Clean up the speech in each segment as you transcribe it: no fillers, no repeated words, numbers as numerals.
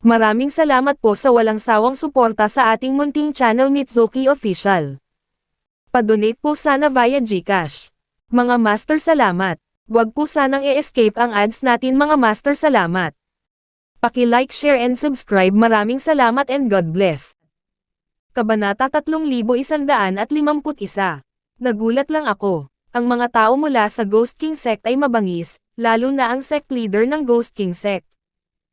Maraming salamat po sa walang sawang suporta sa ating munting channel Mitsuki Official. Pa-donate po sana via GCash. Mga master salamat. Huwag po sanang i-escape ang ads natin mga master salamat. Paki-like, share and subscribe. Maraming salamat and God bless. Kabanata 3151. Nagulat lang ako. Ang mga tao mula sa Ghost King Sect ay mabangis, lalo na ang sect leader ng Ghost King Sect.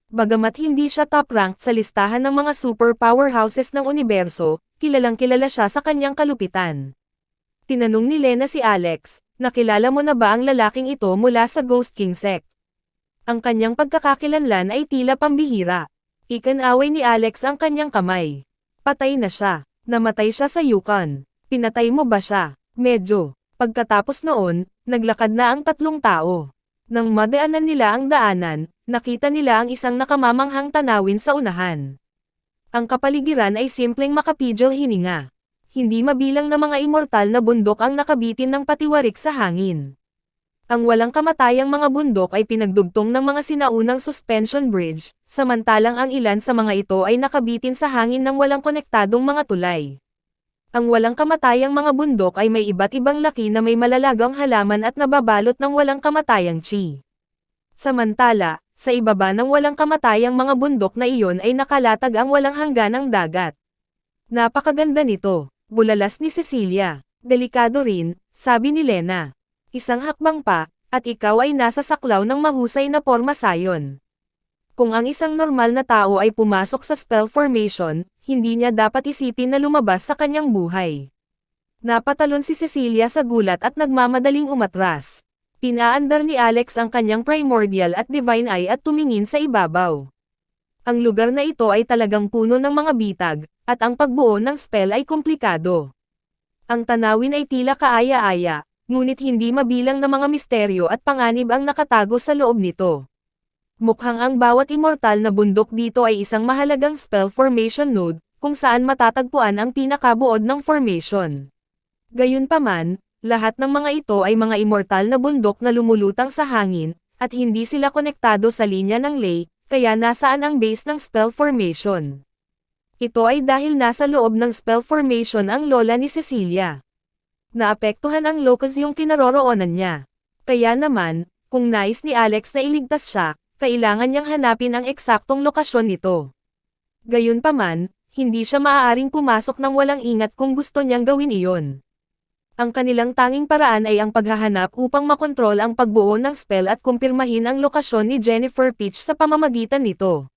Bagamat hindi siya top-ranked sa listahan ng mga super powerhouses ng universo, kilalang kilala siya sa kanyang kalupitan. Tinanong ni Lena si Alex, nakilala mo na ba ang lalaking ito mula sa Ghost King Sect? Ang kanyang pagkakakilanlan ay tila pambihira. Ikinaway ni Alex ang kanyang kamay. Patay na siya. Namatay siya sa Yukon. Pinatay mo ba siya? Medyo. Pagkatapos noon, naglakad na ang tatlong tao. Nang madaanan nila ang daanan, nakita nila ang isang nakamamanghang tanawin sa unahan. Ang kapaligiran ay simpleng makapigil hininga. Hindi mabilang na mga immortal na bundok ang nakabitin ng patiwarik sa hangin. Ang walang kamatayang mga bundok ay pinagdugtong ng mga sinaunang suspension bridge, samantalang ang ilan sa mga ito ay nakabitin sa hangin ng walang konektadong mga tulay. Ang walang kamatayang mga bundok ay may iba't ibang laki na may malalagang halaman at nababalot ng walang kamatayang chi. Samantala, sa ibaba ng walang kamatayang mga bundok na iyon ay nakalatag ang walang hangganang dagat. Napakaganda nito, bulalas ni Cecilia. Delikado rin, sabi ni Lena. Isang hakbang pa, at ikaw ay nasa saklaw ng mahusay na porma sayon. Kung ang isang normal na tao ay pumasok sa spell formation, hindi niya dapat isipin na lumabas sa kanyang buhay. Napatalon si Cecilia sa gulat at nagmamadaling umatras. Pinaandar ni Alex ang kanyang primordial at divine eye at tumingin sa ibabaw. Ang lugar na ito ay talagang puno ng mga bitag, at ang pagbuo ng spell ay komplikado. Ang tanawin ay tila kaaya-aya, ngunit hindi mabilang na mga misteryo at panganib ang nakatago sa loob nito. Mukhang ang bawat immortal na bundok dito ay isang mahalagang spell formation node, kung saan matatagpuan ang pinakabuod ng formation. Gayunpaman, lahat ng mga ito ay mga immortal na bundok na lumulutang sa hangin, at hindi sila konektado sa linya ng ley, kaya nasaan ang base ng spell formation. Ito ay dahil nasa loob ng spell formation ang lola ni Cecilia. Naapektuhan ang locus yung kinaroroonan niya. Kaya naman, kung nais ni Alex na iligtas siya, kailangan niyang hanapin ang eksaktong lokasyon nito. Gayunpaman, hindi siya maaaring pumasok ng walang ingat kung gusto niyang gawin iyon. Ang kanilang tanging paraan ay ang paghahanap upang makontrol ang pagbuo ng spell at kumpirmahin ang lokasyon ni Jennifer Peach sa pamamagitan nito.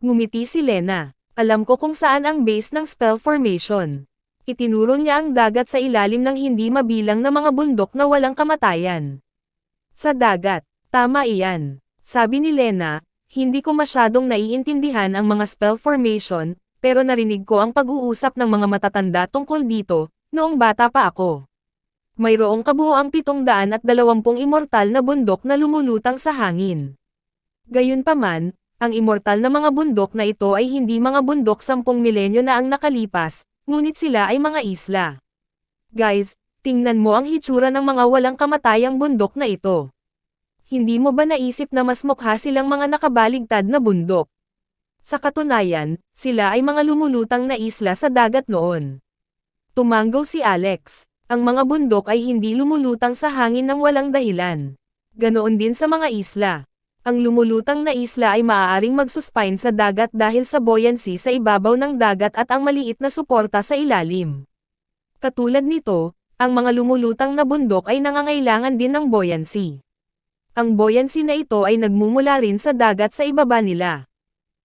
Ngumiti si Lena. Alam ko kung saan ang base ng spell formation. Itinuro niya ang dagat sa ilalim ng hindi mabilang na mga bundok na walang kamatayan. Sa dagat, tama iyan. Sabi ni Lena, hindi ko masyadong naiintindihan ang mga spell formation, pero narinig ko ang pag-uusap ng mga matatanda tungkol dito, noong bata pa ako. Mayroong kabuoang 720 immortal na bundok na lumulutang sa hangin. Gayunpaman, ang immortal na mga bundok na ito ay hindi mga bundok 10 milenyo na ang nakalipas, ngunit sila ay mga isla. Guys, tingnan mo ang hitsura ng mga walang kamatayang bundok na ito. Hindi mo ba naisip na mas mukha silang mga nakabaligtad na bundok? Sa katunayan, sila ay mga lumulutang na isla sa dagat noon. Tumanggaw si Alex. Ang mga bundok ay hindi lumulutang sa hangin ng walang dahilan. Ganoon din sa mga isla. Ang lumulutang na isla ay maaaring magsuspine sa dagat dahil sa buoyancy sa ibabaw ng dagat at ang maliit na suporta sa ilalim. Katulad nito, ang mga lumulutang na bundok ay nangangailangan din ng buoyancy. Ang buoyancy na ito ay nagmumula rin sa dagat sa ibaba nila.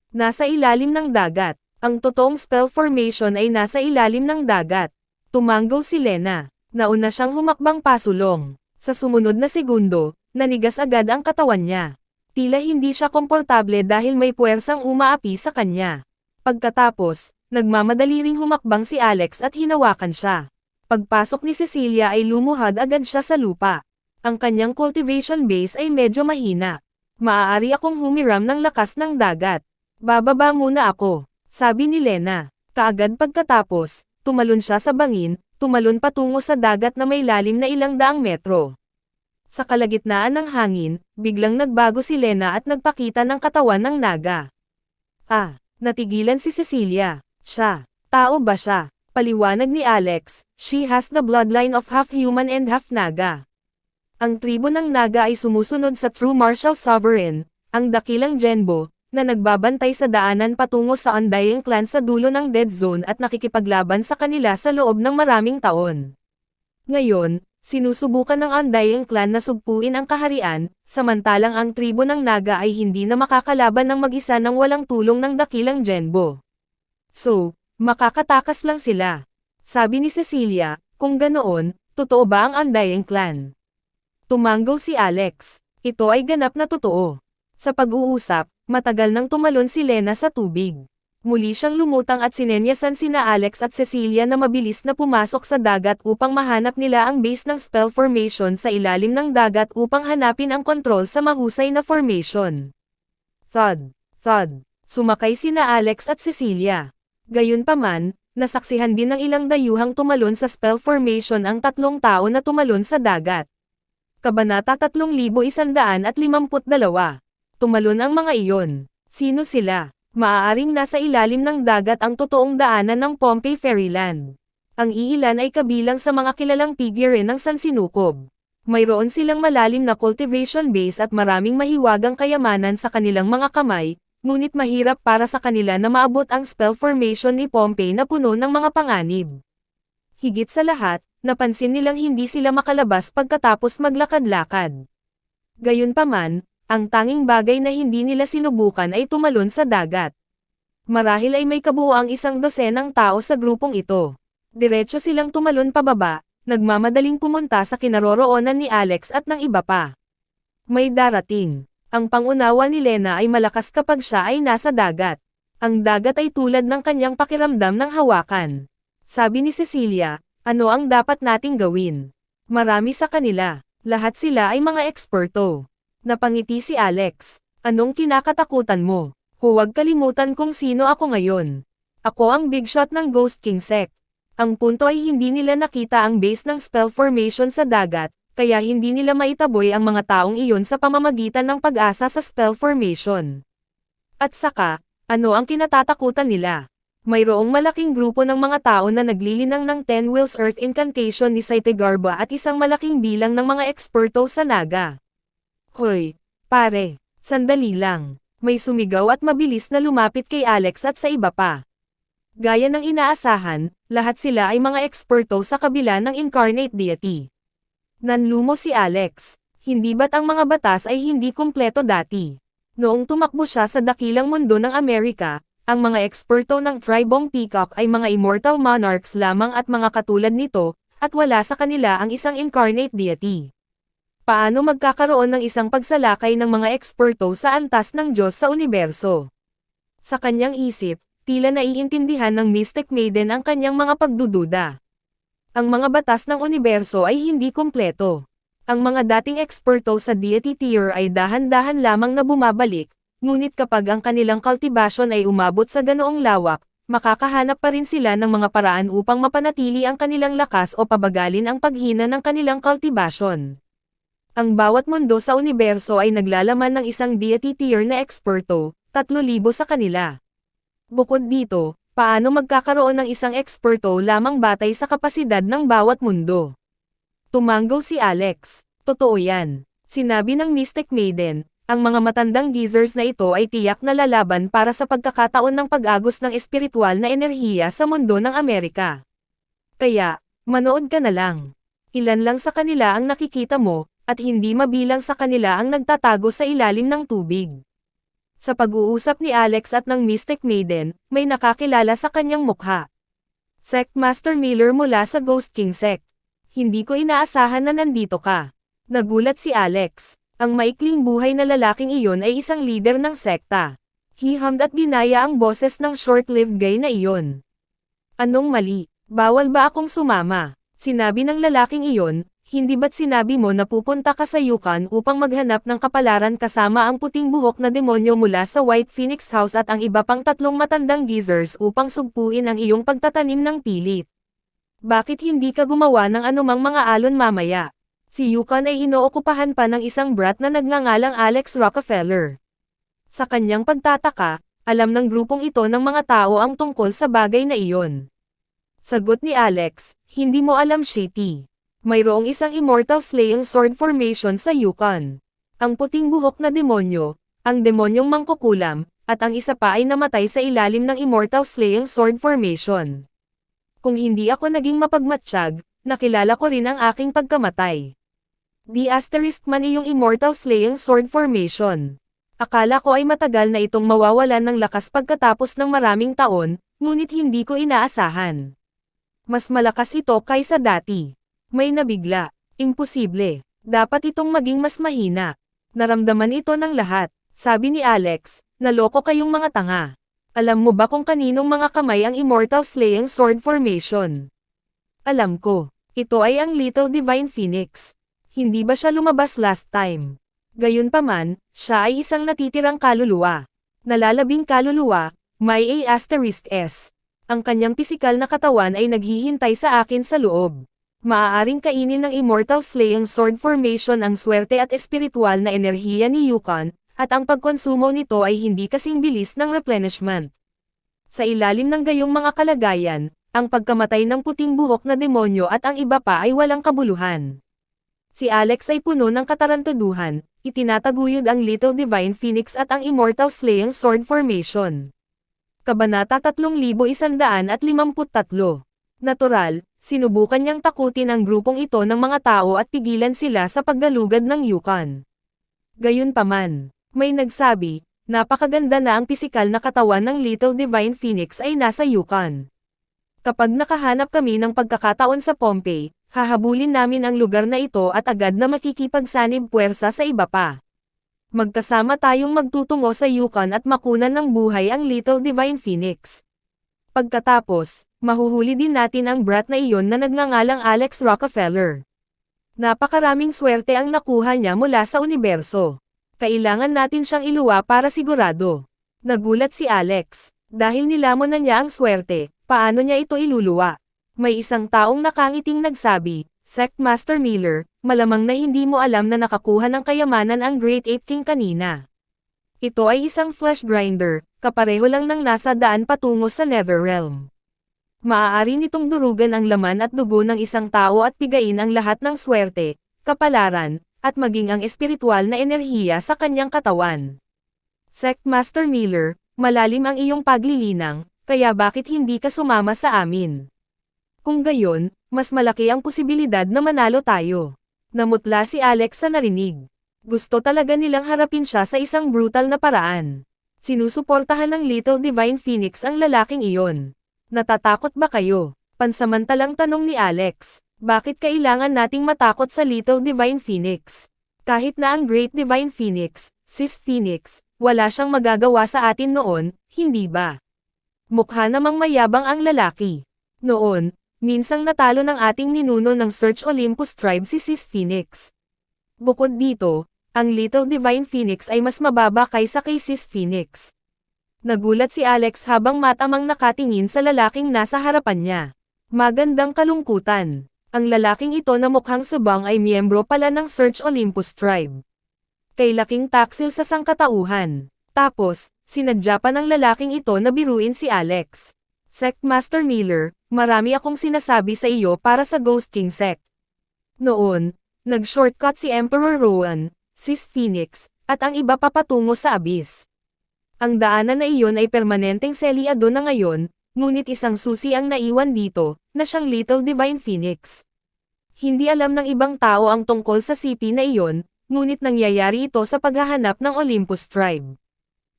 Nasa ilalim ng dagat, ang totoong spell formation ay nasa ilalim ng dagat. Tumanggaw si Lena. Nauna siyang humakbang pasulong. Sa sumunod na segundo, nanigas agad ang katawan niya. Tila hindi siya komportable dahil may puwersang umaapi sa kanya. Pagkatapos, nagmamadali ring humakbang si Alex at hinawakan siya. Pagpasok ni Cecilia ay lumuhad agad siya sa lupa. Ang kanyang cultivation base ay medyo mahina. Maaari akong humiram ng lakas ng dagat. Bababa muna ako, sabi ni Lena. Kaagad pagkatapos, tumalon siya sa bangin, tumalon patungo sa dagat na may lalim na ilang daang metro. Sa kalagitnaan ng hangin, biglang nagbago si Lena at nagpakita ng katawan ng naga. Natigilan si Cecilia. Siya. Tao ba siya? Paliwanag ni Alex, she has the bloodline of half human and half Naga. Ang tribo ng Naga ay sumusunod sa true martial sovereign, ang dakilang Genbo, na nagbabantay sa daanan patungo sa Undying Clan sa dulo ng Dead Zone at nakikipaglaban sa kanila sa loob ng maraming taon. Ngayon, sinusubukan ng Undying Clan na sugpuin ang kaharian, samantalang ang tribo ng Naga ay hindi na makakalaban ng mag-isa nang walang tulong ng dakilang Genbo. So, makakatakas lang sila. Sabi ni Cecilia, kung ganoon, totoo ba ang Undying Clan? Tumanggaw si Alex. Ito ay ganap na totoo. Sa pag-uusap, matagal nang tumalon si Lena sa tubig. Muli siyang lumutang at sinenyasan sina Alex at Cecilia na mabilis na pumasok sa dagat upang mahanap nila ang base ng spell formation sa ilalim ng dagat upang hanapin ang kontrol sa mahusay na formation. Thud. Thud. Sumakay sina Alex at Cecilia. Gayunpaman, nasaksihan din ng ilang dayuhang tumalon sa spell formation ang 3 tao na tumalon sa dagat. Kabanata 3152. Tumalon ang mga iyon. Sino sila? Maaaring nasa ilalim ng dagat ang totoong daanan ng Pompey Fairyland. Ang iilan ay kabilang sa mga kilalang figure ng Sansinukob. Mayroon silang malalim na cultivation base at maraming mahiwagang kayamanan sa kanilang mga kamay, ngunit mahirap para sa kanila na maabot ang spell formation ni Pompey na puno ng mga panganib. Higit sa lahat, napansin nilang hindi sila makalabas pagkatapos maglakad-lakad. Gayunpaman, ang tanging bagay na hindi nila sinubukan ay tumalon sa dagat. Marahil ay may kabuuang 100 tao sa grupong ito. Diretso silang tumalon pababa, nagmamadaling pumunta sa kinaroroonan ni Alex at ng iba pa. May darating. Ang pangunawa ni Lena ay malakas kapag siya ay nasa dagat. Ang dagat ay tulad ng kanyang pakiramdam ng hawakan. Sabi ni Cecilia, ano ang dapat nating gawin? Marami sa kanila. Lahat sila ay mga eksperto. Napangiti si Alex. Anong kinakatakutan mo? Huwag kalimutan kung sino ako ngayon. Ako ang big shot ng Ghost King Sect. Ang punto ay hindi nila nakita ang base ng spell formation sa dagat, kaya hindi nila maitaboy ang mga taong iyon sa pamamagitan ng pag-asa sa spell formation. At saka, ano ang kinatatakutan nila? Mayroong malaking grupo ng mga tao na naglilinang ng 10 Wheels Earth Incantation ni Saitegarba at isang malaking bilang ng mga eksperto sa Naga. Hoy, pare, sandali lang. May sumigaw at mabilis na lumapit kay Alex at sa iba pa. Gaya ng inaasahan, lahat sila ay mga eksperto sa kabila ng incarnate deity. Nanlumo si Alex. Hindi ba't ang mga batas ay hindi kumpleto dati? Noong tumakbo siya sa dakilang mundo ng Amerika, ang mga eksperto ng Tribong Peacock ay mga immortal monarchs lamang at mga katulad nito, at wala sa kanila ang isang incarnate deity. Paano magkakaroon ng isang pagsalakay ng mga eksperto sa antas ng Diyos sa universo? Sa kanyang isip, tila naiintindihan ng Mystic Maiden ang kanyang mga pagdududa. Ang mga batas ng universo ay hindi kumpleto. Ang mga dating eksperto sa deity tier ay dahan-dahan lamang na bumabalik, ngunit kapag ang kanilang cultivation ay umabot sa ganoong lawak, makakahanap pa rin sila ng mga paraan upang mapanatili ang kanilang lakas o pabagalin ang paghina ng kanilang cultivation. Ang bawat mundo sa universo ay naglalaman ng isang deity tier na eksperto, 3,000 sa kanila. Bukod dito, paano magkakaroon ng isang eksperto lamang batay sa kapasidad ng bawat mundo? Tumanggaw si Alex. Totoo yan. Sinabi ng Mystic Maiden, ang mga matandang geezers na ito ay tiyak na lalaban para sa pagkakataon ng pag-agos ng espiritual na enerhiya sa mundo ng Amerika. Kaya, manood ka na lang. Ilan lang sa kanila ang nakikita mo, at hindi mabilang sa kanila ang nagtatago sa ilalim ng tubig. Sa pag-uusap ni Alex at ng Mystic Maiden, may nakakilala sa kanyang mukha. Sect Master Miller mula sa Ghost King Sect. Hindi ko inaasahan na nandito ka. Nagulat si Alex. Ang maikling buhay na lalaking iyon ay isang leader ng sekta. Hiham at ginaya ang boses ng short-lived guy na iyon. Anong mali? Bawal ba akong sumama? Sinabi ng lalaking iyon, hindi ba't sinabi mo na pupunta ka sa Yukon upang maghanap ng kapalaran kasama ang puting buhok na demonyo mula sa White Phoenix House at ang iba pang 3 matandang geezers upang sugpuin ang iyong pagtatanim ng pilit? Bakit hindi ka gumawa ng anumang mga alon mamaya? Si Yukon ay inookupahan pa ng isang brat na nagngangalang Alex Rockefeller. Sa kanyang pagtataka, Alam ng grupong ito ng mga tao ang tungkol sa bagay na iyon. Sagot ni Alex, hindi mo alam Shitty. Mayroong isang immortal slaying sword formation sa Yukon. Ang puting buhok na demonyo, ang demonyong mangkukulam, at ang isa pa ay namatay sa ilalim ng immortal slaying sword formation. Kung hindi ako naging mapagmatsyag, nakilala ko rin ang aking pagkamatay. Di asterisk man iyong immortal slaying sword formation. Akala ko ay matagal na itong mawawalan ng lakas pagkatapos ng maraming taon, ngunit hindi ko inaasahan. Mas malakas ito kaysa dati. May nabigla. Imposible. Dapat itong maging mas mahina. Naramdaman ito ng lahat. Sabi ni Alex, naloko kayong mga tanga. Alam mo ba kung kaninong mga kamay ang immortal slaying sword formation? Alam ko. Ito ay ang Little Divine Phoenix. Hindi ba siya lumabas last time? Gayunpaman, siya ay isang natitirang kaluluwa. Nalalabing kaluluwa, may A*S. Ang kanyang pisikal na katawan ay naghihintay sa akin sa loob. Maaaring kainin ng immortal slaying sword formation ang swerte at espiritual na enerhiya ni Yukon, at ang pagkonsumo nito ay hindi kasing bilis ng replenishment. Sa ilalim ng gayong mga kalagayan, ang pagkamatay ng puting buhok na demonyo at ang iba pa ay walang kabuluhan. Si Alex ay puno ng katarantaduhan, itinataguyod ang Little Divine Phoenix at ang Immortal Slaying Sword Formation. Kabanata 3153. Natural, sinubukan niyang takutin ang grupong ito ng mga tao at pigilan sila sa paggalugad ng Yukon. Gayunpaman, may nagsabi, napakaganda na ang pisikal na katawan ng Little Divine Phoenix ay nasa Yukon. Kapag nakahanap kami ng pagkakataon sa Pompey, hahabulin namin ang lugar na ito at agad na makikipagsanib puwersa sa iba pa. Magkasama tayong magtutungo sa Yukon at makunan ng buhay ang Little Divine Phoenix. Pagkatapos, mahuhuli din natin ang brat na iyon na nagngangalang Alex Rockefeller. Napakaraming swerte ang nakuha niya mula sa universo. Kailangan natin siyang iluwa para sigurado. Nagulat si Alex. Dahil nilamon na niya ang swerte, paano niya ito iluluwa? May isang taong nakangiting nagsabi, Sect Master Miller, malamang na hindi mo alam na nakakuha ng kayamanan ang Great Ape King kanina. Ito ay isang flesh grinder, kapareho lang ng nasa daan patungo sa Netherrealm. Maaari nitong durugan ang laman at dugo ng isang tao at pigain ang lahat ng swerte, kapalaran, at maging ang espiritual na enerhiya sa kanyang katawan. Sect Master Miller, malalim ang iyong paglilinang, kaya bakit hindi ka sumama sa amin? Kung gayon, mas malaki ang posibilidad na manalo tayo. Namutla si Alex sa narinig. Gusto talaga nilang harapin siya sa isang brutal na paraan. Sinusuportahan ng Little Divine Phoenix ang lalaking iyon. Natatakot ba kayo? Pansamantalang tanong ni Alex. Bakit kailangan nating matakot sa Little Divine Phoenix? Kahit na ang Great Divine Phoenix, Sis Phoenix, wala siyang magagawa sa atin noon, hindi ba? Mukha namang mayabang ang lalaki. Noon, minsang natalo ng ating ninuno ng Search Olympus tribe si Sis Phoenix. Bukod dito, ang Little Divine Phoenix ay mas mababa kaysa kay Sis Phoenix. Nagulat si Alex habang matamang nakatingin sa lalaking nasa harapan niya. Magandang kalungkutan. Ang lalaking ito na mukhang subang ay miyembro pala ng Search Olympus tribe. Kay laking taksil sa sangkatauhan. Tapos, sinadya pa ng lalaking ito na biruin si Alex. Sect Master Miller, marami akong sinasabi sa iyo para sa Ghost King Sect. Noon, nag-shortcut si Emperor Rowan, Sis Phoenix, at ang iba pa patungo sa Abyss. Ang daanan na iyon ay permanenteng selyado na ngayon, ngunit isang susi ang naiwan dito, na siyang Little Divine Phoenix. Hindi alam ng ibang tao ang tungkol sa CP na iyon, ngunit nangyayari ito sa paghahanap ng Olympus tribe.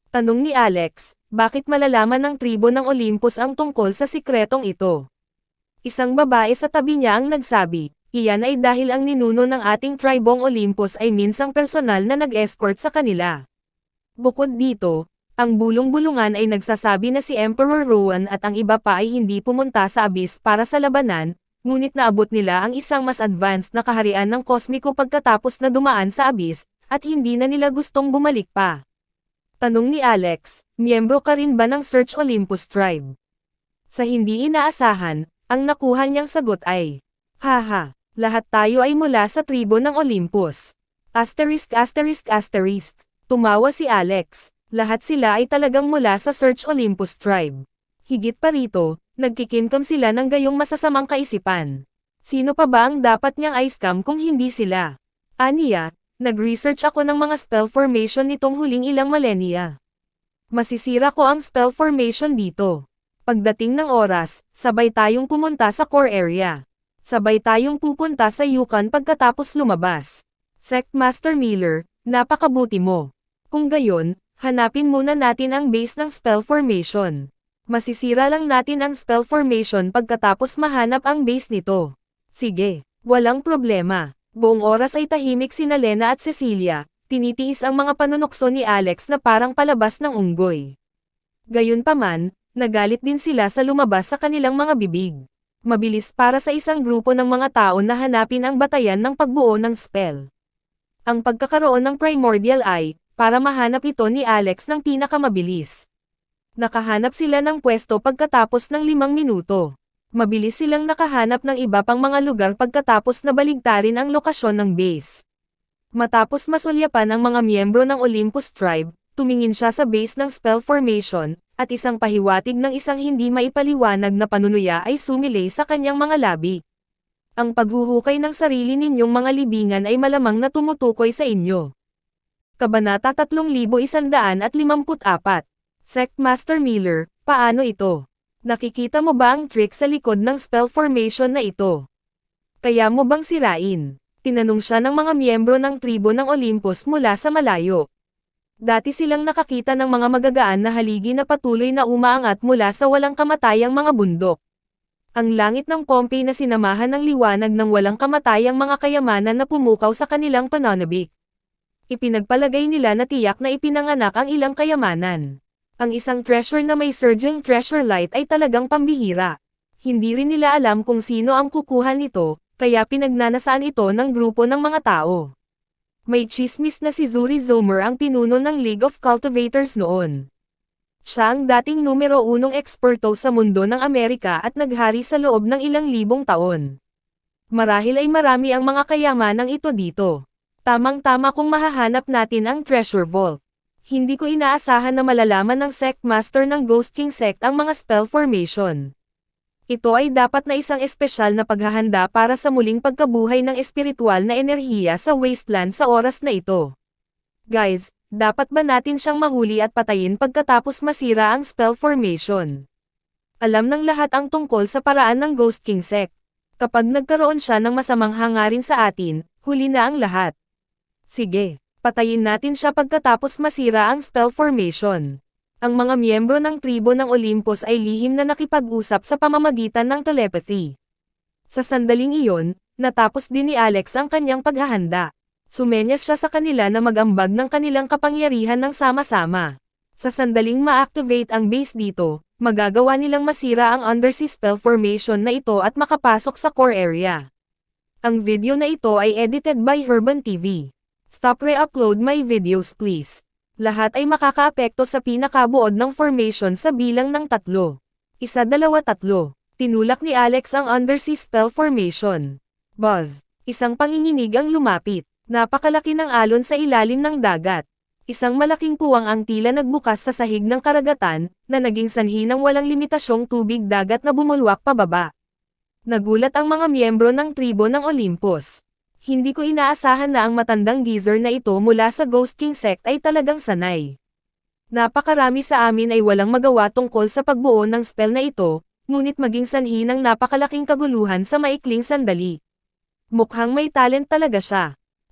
Tanong ni Alex, bakit malalaman ng tribo ng Olympus ang tungkol sa sikretong ito? Isang babae sa tabi niya ang nagsabi, iyan ay dahil ang ninuno ng ating tribong Olympus ay minsang personal na nag-escort sa kanila. Bukod dito, ang bulong-bulungan ay nagsasabi na si Emperor Rowan at ang iba pa ay hindi pumunta sa Abyss para sa labanan, ngunit naabot nila ang isang mas advanced na kaharian ng kosmiko pagkatapos na dumaan sa Abyss, at hindi na nila gustong bumalik pa. Tanong ni Alex, miyembro ka rin ba ng Search Olympus tribe? Sa hindi inaasahan, ang nakuha niyang sagot ay, haha, lahat tayo ay mula sa tribo ng Olympus. Tumawa si Alex, Lahat sila ay talagang mula sa Search Olympus tribe. Higit pa rito, nagkikimkom sila ng gayong masasamang kaisipan. Sino pa ba ang dapat niyang i-scam kung hindi sila? Aniya, nag-research ako ng mga spell formation nitong huling ilang millennia. Masisira ko ang spell formation dito. Pagdating ng oras, sabay tayong pumunta sa core area. Sabay tayong pupunta sa Yukon pagkatapos lumabas. Sect Master Miller, napakabuti mo. Kung gayon, hanapin muna natin ang base ng spell formation. Masisira lang natin ang spell formation pagkatapos mahanap ang base nito. Sige, walang problema. Buong oras ay tahimik sina Lena at Cecilia, tinitiis ang mga panunokso ni Alex na parang palabas ng unggoy. Gayunpaman, nagalit din sila sa lumabas sa kanilang mga bibig. Mabilis para sa isang grupo ng mga tao na hanapin ang batayan ng pagbuo ng spell. Ang pagkakaroon ng primordial eye, para mahanap ito ni Alex ng pinakamabilis. Nakahanap sila ng pwesto pagkatapos ng 5 minuto. Mabilis silang nakahanap ng iba pang mga lugar pagkatapos na baligtarin ang lokasyon ng base. Matapos masulyapan ang mga miyembro ng Olympus tribe, tumingin siya sa base ng spell formation, at isang pahiwatig ng isang hindi maipaliwanag na panunuya ay sumilay sa kanyang mga labi. Ang paghuhukay ng sarili ninyong mga libingan ay malamang na tumutukoy sa inyo. Kabanata 3154. Sect Master Miller, paano ito? Nakikita mo ba ang trick sa likod ng spell formation na ito? Kaya mo bang sirain? Tinanong siya ng mga miyembro ng tribo ng Olympus mula sa malayo. Dati silang nakakita ng mga magagaan na haligi na patuloy na umaangat mula sa walang kamatayang mga bundok. Ang langit ng Pompeii na sinamahan ng liwanag ng walang kamatayang mga kayamanan na pumukaw sa kanilang pananabik. Ipinagpalagay nila na tiyak na ipinanganak ang ilang kayamanan. Ang isang treasure na may surging treasure light ay talagang pambihira. Hindi rin nila alam kung sino ang kukuha nito, kaya pinagnanasaan ito ng grupo ng mga tao. May chismis na si Zuri Zomer ang pinuno ng League of Cultivators noon. Siya ang dating numero 1 eksperto sa mundo ng Amerika at naghari sa loob ng ilang libong taon. Marahil ay marami ang mga kayamanang ito dito. Tamang-tama kung mahahanap natin ang treasure vault. Hindi ko inaasahan na malalaman ng Sect Master ng Ghost King Sect ang mga spell formation. Ito ay dapat na isang espesyal na paghahanda para sa muling pagkabuhay ng espiritual na enerhiya sa wasteland sa oras na ito. Guys, dapat ba natin siyang mahuli at patayin pagkatapos masira ang spell formation? Alam ng lahat ang tungkol sa paraan ng Ghost King Sect. Kapag nagkaroon siya ng masamang hangarin sa atin, huli na ang lahat. Sige. Patayin natin siya pagkatapos masira ang spell formation. Ang mga miyembro ng tribo ng Olympus ay lihim na nakipag-usap sa pamamagitan ng telepathy. Sa sandaling iyon, natapos din ni Alex ang kanyang paghahanda. Sumenyas siya sa kanila na mag-ambag ng kanilang kapangyarihan ng sama-sama. Sa sandaling ma-activate ang base dito, magagawa nilang masira ang undersea spell formation na ito at makapasok sa core area. Ang video na ito ay edited by Herban TV. Stop re-upload my videos please. Lahat ay makakaapekto sa pinakabuod ng formation sa bilang ng 3. 1, 2, 3. Tinulak ni Alex ang undersea spell formation. Buzz. Isang panginginig ang lumapit. Napakalaki ng alon sa ilalim ng dagat. Isang malaking puwang ang tila nagbukas sa sahig ng karagatan, na naging sanhi ng walang limitasyong tubig dagat na bumulwak pababa. Nagulat ang mga miyembro ng tribo ng Olympus. Hindi ko inaasahan na ang matandang geezer na ito mula sa Ghost King Sect ay talagang sanay. Napakarami sa amin ay walang magawa tungkol sa pagbuo ng spell na ito, ngunit maging sanhi ng napakalaking kaguluhan sa maikling sandali. Mukhang may talent talaga siya.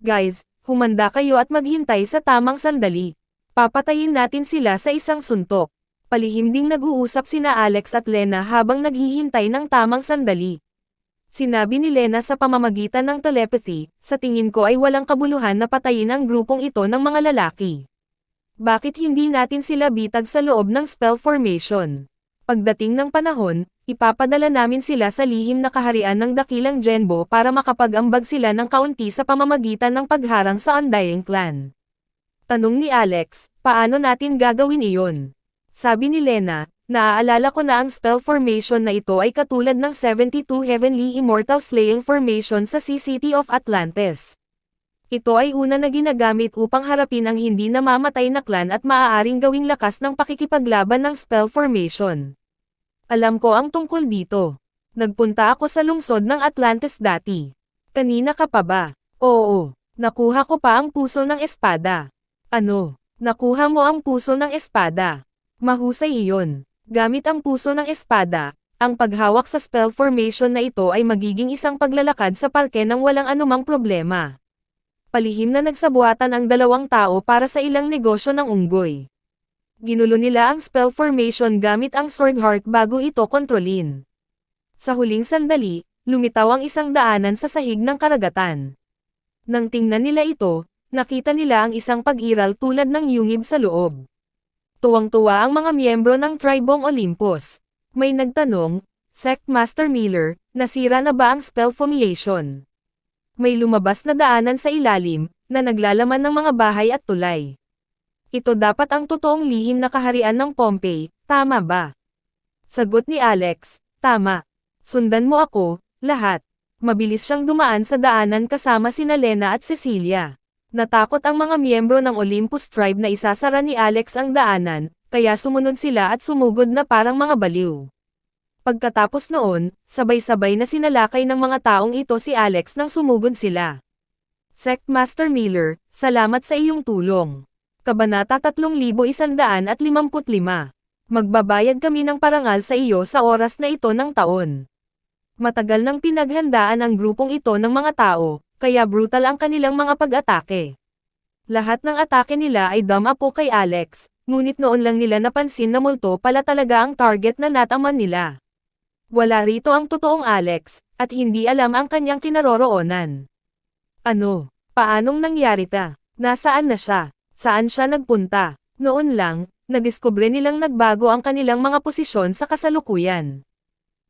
Guys, humanda kayo at maghintay sa tamang sandali. Papatayin natin sila sa isang suntok. Palihim ding nag-uusap sina Alex at Lena habang naghihintay ng tamang sandali. Sinabi ni Lena sa pamamagitan ng telepathy, sa tingin ko ay walang kabuluhan na patayin ang grupong ito ng mga lalaki. Bakit hindi natin sila bitag sa loob ng spell formation? Pagdating ng panahon, ipapadala namin sila sa lihim na kaharian ng dakilang Genbo para makapag-ambag sila ng kaunti sa pamamagitan ng pagharang sa Undying Clan. Tanong ni Alex, paano natin gagawin iyon? Sabi ni Lena, naaalala ko na ang spell formation na ito ay katulad ng 72 Heavenly Immortal Slaying Formation sa Sea City of Atlantis. Ito ay una na ginagamit upang harapin ang hindi namamatay na clan at maaaring gawing lakas ng pakikipaglaban ng spell formation. Alam ko ang tungkol dito. Nagpunta ako sa lungsod ng Atlantis dati. Kanina ka pa ba? Oo. Nakuha ko pa ang puso ng espada. Ano? Nakuha mo ang puso ng espada. Mahusay iyon. Gamit ang puso ng espada, ang paghawak sa spell formation na ito ay magiging isang paglalakad sa parke nang walang anumang problema. Palihim na nagsabuatan ang dalawang tao para sa ilang negosyo ng unggoy. Ginulo nila ang spell formation gamit ang sword heart bago ito kontrolin. Sa huling sandali, lumitaw ang isang daanan sa sahig ng karagatan. Nang tingnan nila ito, nakita nila ang isang pag-iral tulad ng yungib sa loob. Tuwang-tuwa ang mga miyembro ng Tribong Olympus. May nagtanong, Sect Master Miller, nasira na ba ang spell formation? May lumabas na daanan sa ilalim, na naglalaman ng mga bahay at tulay. Ito dapat ang totoong lihim na kaharian ng Pompeii, tama ba? Sagot ni Alex, tama. Sundan mo ako, lahat. Mabilis siyang dumaan sa daanan kasama sina Lena at Cecilia. Natakot ang mga miyembro ng Olympus Tribe na isasara ni Alex ang daanan, kaya sumunod sila at sumugod na parang mga baliw. Pagkatapos noon, sabay-sabay na sinalakay ng mga taong ito si Alex nang sumugod sila. Sect Master Miller, salamat sa iyong tulong. Kabanata 3155. Magbabayad kami ng parangal sa iyo sa oras na ito ng taon. Matagal nang pinaghandaan ang grupong ito ng mga tao, kaya brutal ang kanilang mga pag-atake. Lahat ng atake nila ay damapo kay Alex, ngunit noon lang nila napansin na multo pala talaga ang target na nataman nila. Wala rito ang totoong Alex, at hindi alam ang kanyang kinaroroonan. Ano? Paanong nangyari ta? Nasaan na siya? Saan siya nagpunta? Noon lang, nadiskubre nilang nagbago ang kanilang mga posisyon sa kasalukuyan.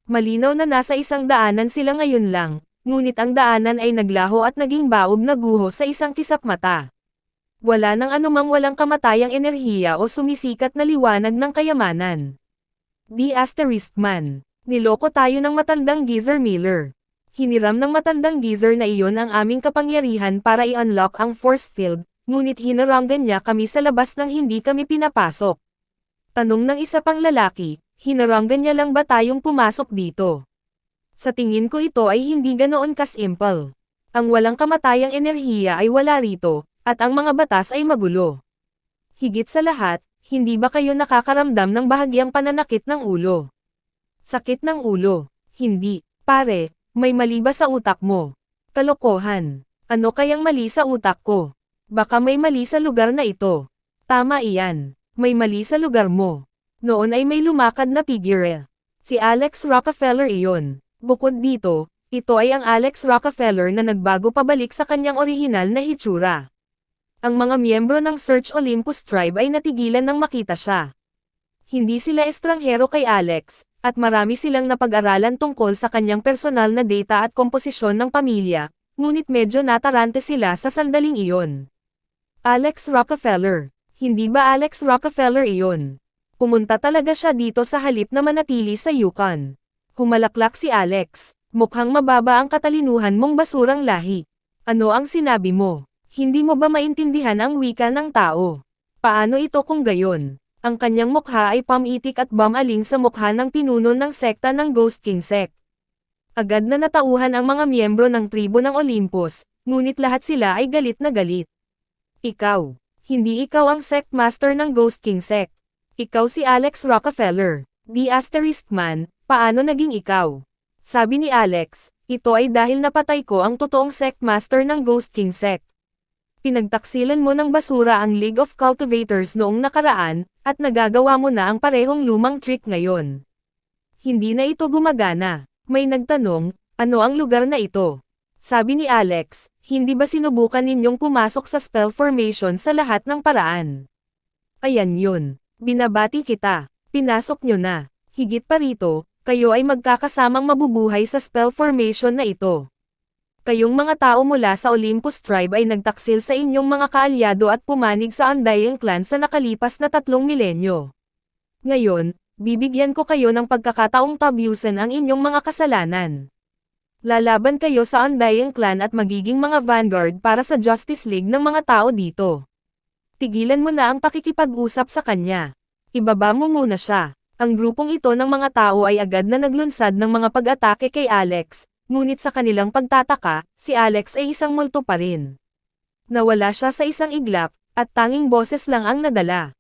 Malinaw na nasa isang daanan sila ngayon lang, ngunit ang daanan ay naglaho at naging baog na guho sa isang kisap mata. Wala nang anumang walang kamatayang enerhiya o sumisikat na liwanag ng kayamanan. *man. Niloko tayo ng matandang Geezer Miller. Hiniram ng matandang Geezer na iyon ang aming kapangyarihan para i-unlock ang force field, ngunit hinaranggan niya kami sa labas nang hindi kami pinapasok. Tanong ng isa pang lalaki, hinaranggan niya lang ba tayong pumasok dito? Sa tingin ko ito ay hindi ganoon ka-simple. Ang walang kamatayang enerhiya ay wala rito, at ang mga batas ay magulo. Higit sa lahat, hindi ba kayo nakakaramdam ng bahagyang pananakit ng ulo? Sakit ng ulo? Hindi. Pare, may mali ba sa utak mo? Kalokohan. Ano kayang mali sa utak ko? Baka may mali sa lugar na ito. Tama iyan. May mali sa lugar mo. Noon ay may lumakad na figure. Si Alex Rockefeller iyon. Bukod dito, ito ay ang Alex Rockefeller na nagbago pabalik sa kanyang orihinal na hitsura. Ang mga miyembro ng Search Olympus Tribe ay natigilan nang makita siya. Hindi sila estranghero kay Alex, at marami silang napag-aralan tungkol sa kanyang personal na data at komposisyon ng pamilya, ngunit medyo natarante sila sa sandaling iyon. Alex Rockefeller. Hindi ba Alex Rockefeller iyon? Pumunta talaga siya dito sa halip na manatili sa Yukon. Humalaklak si Alex. Mukhang mababa ang katalinuhan mong basurang lahi. Ano ang sinabi mo? Hindi mo ba maintindihan ang wika ng tao? Paano ito kung gayon? Ang kanyang mukha ay pamitik at bamaling sa mukha ng pinuno ng sekta ng Ghost King Sect. Agad na natauhan ang mga miyembro ng tribo ng Olympus, ngunit lahat sila ay galit na galit. Ikaw. Hindi ikaw ang sect master ng Ghost King Sect. Ikaw si Alex Rockefeller. *man, paano naging ikaw? Sabi ni Alex, ito ay dahil napatay ko ang totoong sect master ng Ghost King Sect. Pinagtaksilan mo ng basura ang League of Cultivators noong nakaraan, at nagagawa mo na ang parehong lumang trick ngayon. Hindi na ito gumagana. May nagtanong, ano ang lugar na ito? Sabi ni Alex, hindi ba sinubukan ninyong pumasok sa spell formation sa lahat ng paraan? Ayan yun. Binabati kita. Pinasok nyo na. Higit pa rito, kayo ay magkakasamang mabubuhay sa spell formation na ito. Kayong mga tao mula sa Olympus Tribe ay nagtaksil sa inyong mga kaalyado at pumanig sa Undying Clan sa nakalipas na 3 milenyo. Ngayon, bibigyan ko kayo ng pagkakataong tabyusin ang inyong mga kasalanan. Lalaban kayo sa Undying Clan at magiging mga vanguard para sa Justice League ng mga tao dito. Tigilan mo na ang pakikipag-usap sa kanya. Ibaba mo muna siya. Ang grupong ito ng mga tao ay agad na naglunsad ng mga pag-atake kay Alex, ngunit sa kanilang pagtataka, si Alex ay isang multo pa rin. Nawala siya sa isang iglap, at tanging boses lang ang nadala.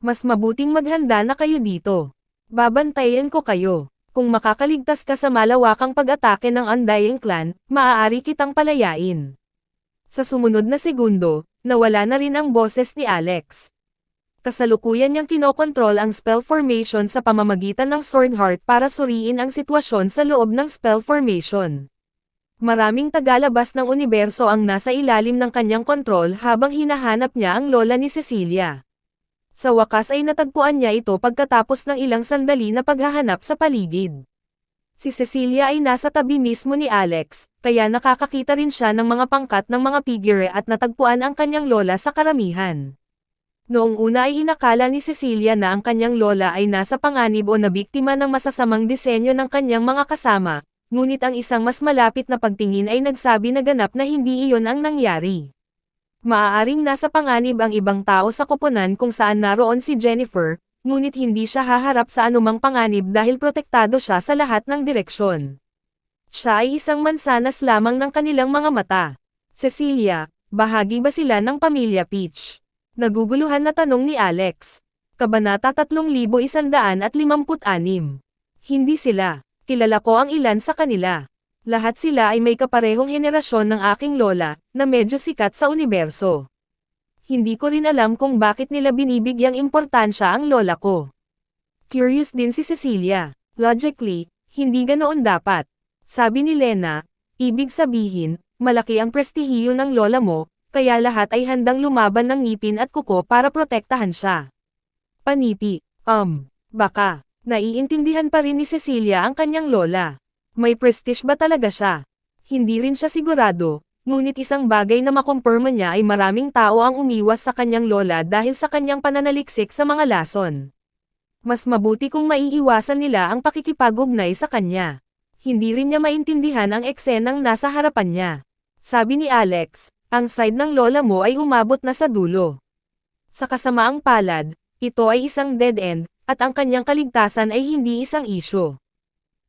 Mas mabuting maghanda na kayo dito. Babantayan ko kayo. Kung makakaligtas ka sa malawakang pag-atake ng Undying Clan, maaari kitang palayain. Sa sumunod na segundo, nawala na rin ang boses ni Alex. Kasalukuyan niyang kinokontrol ang spell formation sa pamamagitan ng Sword Heart para suriin ang sitwasyon sa loob ng spell formation. Maraming tagalabas ng universo ang nasa ilalim ng kanyang kontrol habang hinahanap niya ang lola ni Cecilia. Sa wakas ay natagpuan niya ito pagkatapos ng ilang sandali na paghahanap sa paligid. Si Cecilia ay nasa tabi mismo ni Alex, kaya nakakakita rin siya ng mga pangkat ng mga figure at natagpuan ang kanyang lola sa karamihan. Noong una ay inakala ni Cecilia na ang kanyang lola ay nasa panganib o nabiktima ng masasamang disenyo ng kanyang mga kasama, ngunit ang isang mas malapit na pagtingin ay nagsabi na ganap na hindi iyon ang nangyari. Maaaring nasa panganib ang ibang tao sa koponan kung saan naroon si Jennifer, ngunit hindi siya haharap sa anumang panganib dahil protektado siya sa lahat ng direksyon. Siya ay isang mansanas lamang ng kanilang mga mata. Cecilia, bahagi ba sila ng pamilya Peach? Naguguluhan na tanong ni Alex. Kabanata 3156. Hindi sila. Kilala ko ang ilan sa kanila. Lahat sila ay may kaparehong henerasyon ng aking lola, na medyo sikat sa universo. Hindi ko rin alam kung bakit nila binibigyang importansya ang lola ko. Curious din si Cecilia. Logically, hindi ganoon dapat. Sabi ni Lena, ibig sabihin, malaki ang prestihiyo ng lola mo, kaya lahat ay handang lumaban ng ngipin at kuko para protektahan siya. Panipi, baka, naiintindihan pa rin ni Cecilia ang kanyang lola. May prestige ba talaga siya? Hindi rin siya sigurado, ngunit isang bagay na makumpirma niya ay maraming tao ang umiwas sa kanyang lola dahil sa kanyang pananaliksik sa mga lason. Mas mabuti kung maiiwasan nila ang pakikipag-ugnay sa kanya. Hindi rin niya maintindihan ang eksenang nasa harapan niya. Sabi ni Alex, ang side ng lola mo ay umabot na sa dulo. Sa kasamaang palad, ito ay isang dead end, at ang kanyang kaligtasan ay hindi isang isyu.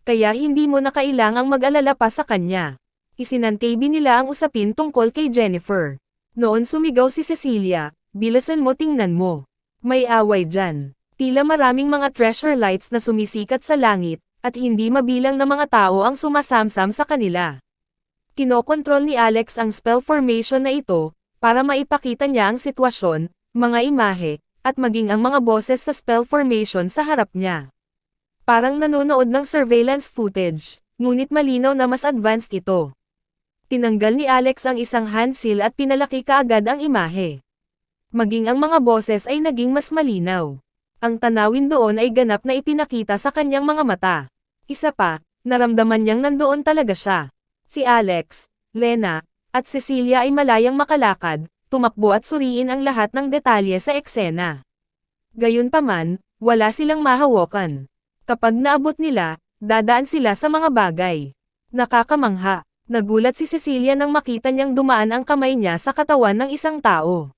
Kaya hindi mo na kailangang mag-alala pa sa kanya. Isinantabi nila ang usapin tungkol kay Jennifer. Noon sumigaw si Cecilia, bilasan mo tingnan mo. May away dyan. Tila maraming mga treasure lights na sumisikat sa langit, at hindi mabilang na mga tao ang sumasamsam sa kanila. Kinokontrol ni Alex ang spell formation na ito, para maipakita niya ang sitwasyon, mga imahe, at maging ang mga boses sa spell formation sa harap niya. Parang nanonood ng surveillance footage, ngunit malinaw na mas advanced ito. Tinanggal ni Alex ang isang hand seal at pinalaki kaagad ang imahe. Maging ang mga boses ay naging mas malinaw. Ang tanawin doon ay ganap na ipinakita sa kanyang mga mata. Isa pa, naramdaman niyang nandoon talaga siya. Si Alex, Lena, at Cecilia ay malayang makalakad, tumakbo at suriin ang lahat ng detalye sa eksena. Gayunpaman, wala silang mahawakan. Kapag naabot nila, dadaan sila sa mga bagay. Nakakamangha, nagulat si Cecilia nang makita niyang dumaan ang kamay niya sa katawan ng isang tao.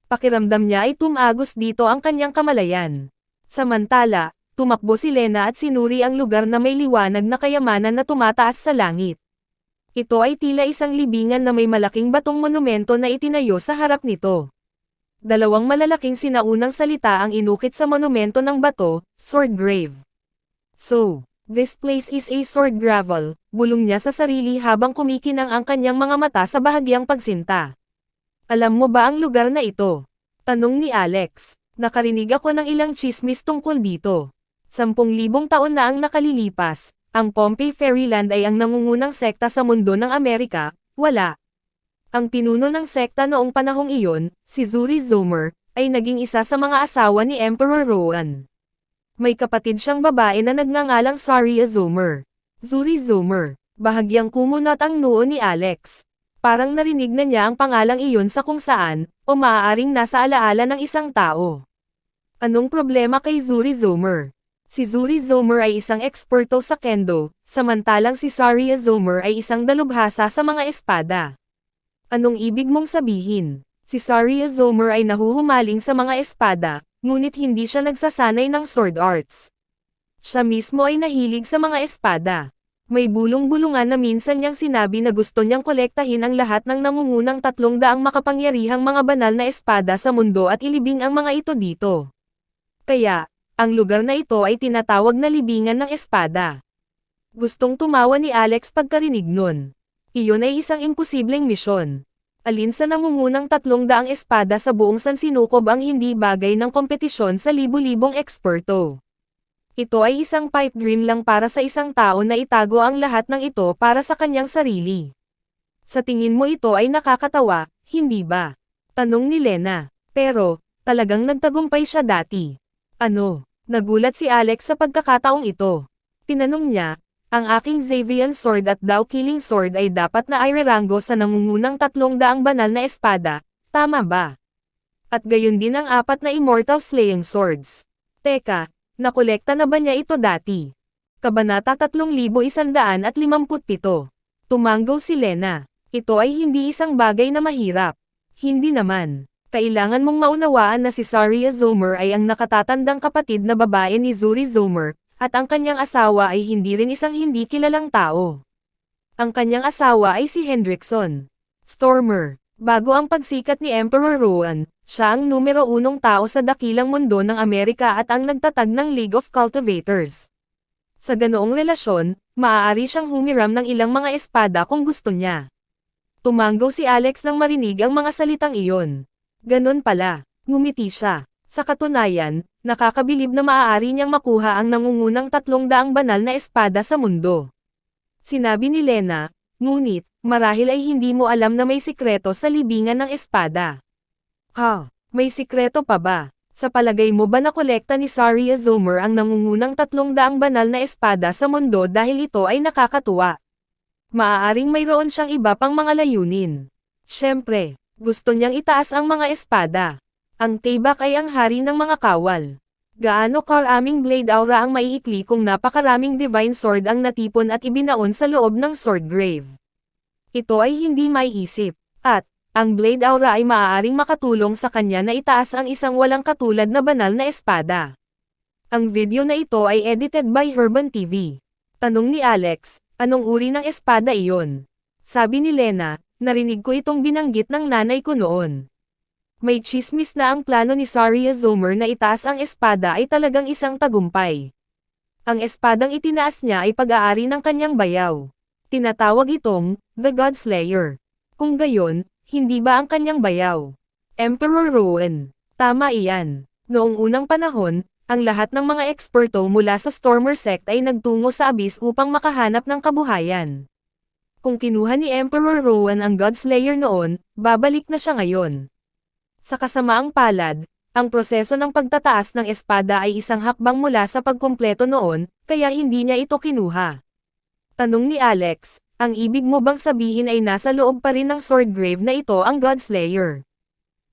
Pakiramdam niya ay tumagos dito ang kanyang kamalayan. Samantala, tumakbo si Lena at sinuri ang lugar na may liwanag na kayamanan na tumataas sa langit. Ito ay tila isang libingan na may malaking batong monumento na itinayo sa harap nito. Dalawang malalaking sinaunang salita ang inukit sa monumento ng bato, Sword Grave. So, this place is a sword gravel, bulong niya sa sarili habang kumikinang ang kanyang mga mata sa bahagyang pagsinta. Alam mo ba ang lugar na ito? Tanong ni Alex. Nakarinig ako ng ilang chismis tungkol dito. 10,000 taon na ang nakalilipas, ang Pompeii Fairyland ay ang nangungunang sekta sa mundo ng Amerika, wala. Ang pinuno ng sekta noong panahong iyon, si Zuri Zomer, ay naging isa sa mga asawa ni Emperor Rohan. May kapatid siyang babae na nagngangalang Saria Zomer. Zuri Zomer, bahagyang kumunat ang noo ni Alex. Parang narinig na niya ang pangalang iyon sa kung saan, o maaaring nasa alaala ng isang tao. Anong problema kay Zuri Zomer? Si Zuri Zomer ay isang eksperto sa kendo, samantalang si Saria Zomer ay isang dalubhasa sa mga espada. Anong ibig mong sabihin? Si Saria Zomer ay nahuhumaling sa mga espada, ngunit hindi siya nagsasanay ng sword arts. Siya mismo ay nahilig sa mga espada. May bulong-bulungan na minsan niyang sinabi na gusto niyang kolektahin ang lahat ng nangungunang 300 makapangyarihang mga banal na espada sa mundo at ilibing ang mga ito dito. Kaya, ang lugar na ito ay tinatawag na libingan ng espada. Gustong tumawa ni Alex pagkarinig nun. Iyon ay isang imposibleng misyon. Alin sa nangungunang 300 espada sa buong sansinukob ang hindi bagay ng kompetisyon sa libu-libong eksperto. Ito ay isang pipe dream lang para sa isang tao na itago ang lahat ng ito para sa kanyang sarili. Sa tingin mo ito ay nakakatawa, hindi ba? Tanong ni Lena. Pero, talagang nagtagumpay siya dati. Ano? Nagulat si Alex sa pagkakataong ito. Tinanong niya, ang aking Xavian Sword at Dao Killing Sword ay dapat na irerango sa nangungunang 300 banal na espada, tama ba? At gayon din ang 4 na Immortal Slaying Swords. Teka, nakolekta na ba niya ito dati? Kabanata 3157. Tumanggaw si Lena. Ito ay hindi isang bagay na mahirap. Hindi naman. Kailangan mong maunawaan na si Saria Zomer ay ang nakatatandang kapatid na babae ni Zuri Zomer, at ang kanyang asawa ay hindi rin isang hindi kilalang tao. Ang kanyang asawa ay si Hendrickson Stormer. Bago ang pagsikat ni Emperor Rowan, siya ang numero 1 tao sa dakilang mundo ng Amerika at ang nagtatag ng League of Cultivators. Sa ganoong relasyon, maaari siyang humiram ng ilang mga espada kung gusto niya. Tumanggaw si Alex nang marinig ang mga salitang iyon. Ganon pala, ngumiti siya. Sa katunayan, nakakabilib na maaari niyang makuha ang nangungunang 300 banal na espada sa mundo. Sinabi ni Lena, ngunit, marahil ay hindi mo alam na may sikreto sa libingan ng espada. Ha? May sikreto pa ba? Sa palagay mo ba nakolekta ni Saria Zomer ang nangungunang 300 banal na espada sa mundo dahil ito ay nakakatuwa? Maaaring mayroon siyang iba pang mga layunin. Siyempre, gusto niyang itaas ang mga espada. Ang Tayback ay ang hari ng mga kawal. Gaano karaming blade aura ang maiikli kung napakaraming divine sword ang natipon at ibinaon sa loob ng sword grave. Ito ay hindi maiisip, at, ang blade aura ay maaaring makatulong sa kanya na itaas ang isang walang katulad na banal na espada. Ang video na ito ay edited by Herban TV. Tanong ni Alex, anong uri ng espada iyon? Sabi ni Lena, narinig ko itong binanggit ng nanay ko noon. May chismis na ang plano ni Saria Zomer na itaas ang espada ay talagang isang tagumpay. Ang espadang itinaas niya ay pag-aari ng kanyang bayaw. Tinatawag itong, The God Slayer. Kung gayon, hindi ba ang kanyang bayaw? Emperor Rowan. Tama iyan. Noong unang panahon, ang lahat ng mga eksperto mula sa Stormer Sect ay nagtungo sa Abyss upang makahanap ng kabuhayan. Kung kinuha ni Emperor Rowan ang God Slayer noon, babalik na siya ngayon. Sa kasamaang palad, ang proseso ng pagtataas ng espada ay isang hakbang mula sa pagkumpleto noon, kaya hindi niya ito kinuha. Tanong ni Alex, ang ibig mo bang sabihin ay nasa loob pa rin ng sword grave na ito ang God Slayer?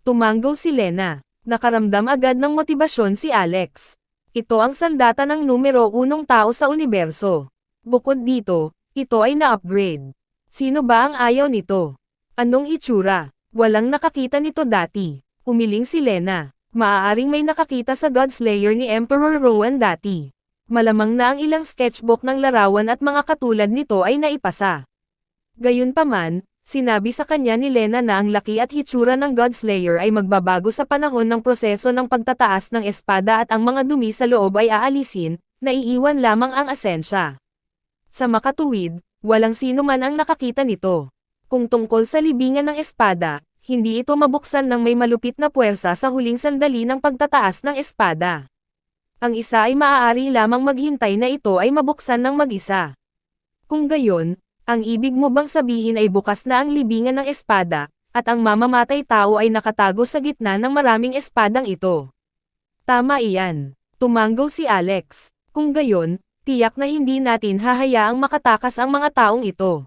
Tumanggaw si Lena. Nakaramdam agad ng motibasyon si Alex. Ito ang sandata ng numero 1 tao sa universo. Bukod dito, ito ay na-upgrade. Sino ba ang ayaw nito? Anong itsura? Walang nakakita nito dati. Umiling si Lena. Maaaring may nakakita sa God Slayer ni Emperor Rowan dati. Malamang na ang ilang sketchbook ng larawan at mga katulad nito ay naipasa. Gayunpaman, sinabi sa kanya ni Lena na ang laki at hitsura ng God Slayer ay magbabago sa panahon ng proseso ng pagtataas ng espada at ang mga dumi sa loob ay aalisin, naiiwan lamang ang asensya. Sa makatuwid, walang sino man ang nakakita nito. Kung tungkol sa libingan ng espada, hindi ito mabuksan ng may malupit na puwersa sa huling sandali ng pagtataas ng espada. Ang isa ay maaari lamang maghintay na ito ay mabuksan ng mag-isa. Kung gayon, ang ibig mo bang sabihin ay bukas na ang libingan ng espada, at ang mamamatay tao ay nakatago sa gitna ng maraming espadang ito? Tama iyan. Tumanggaw si Alex. Kung gayon, tiyak na hindi natin hahayaang makatakas ang mga taong ito.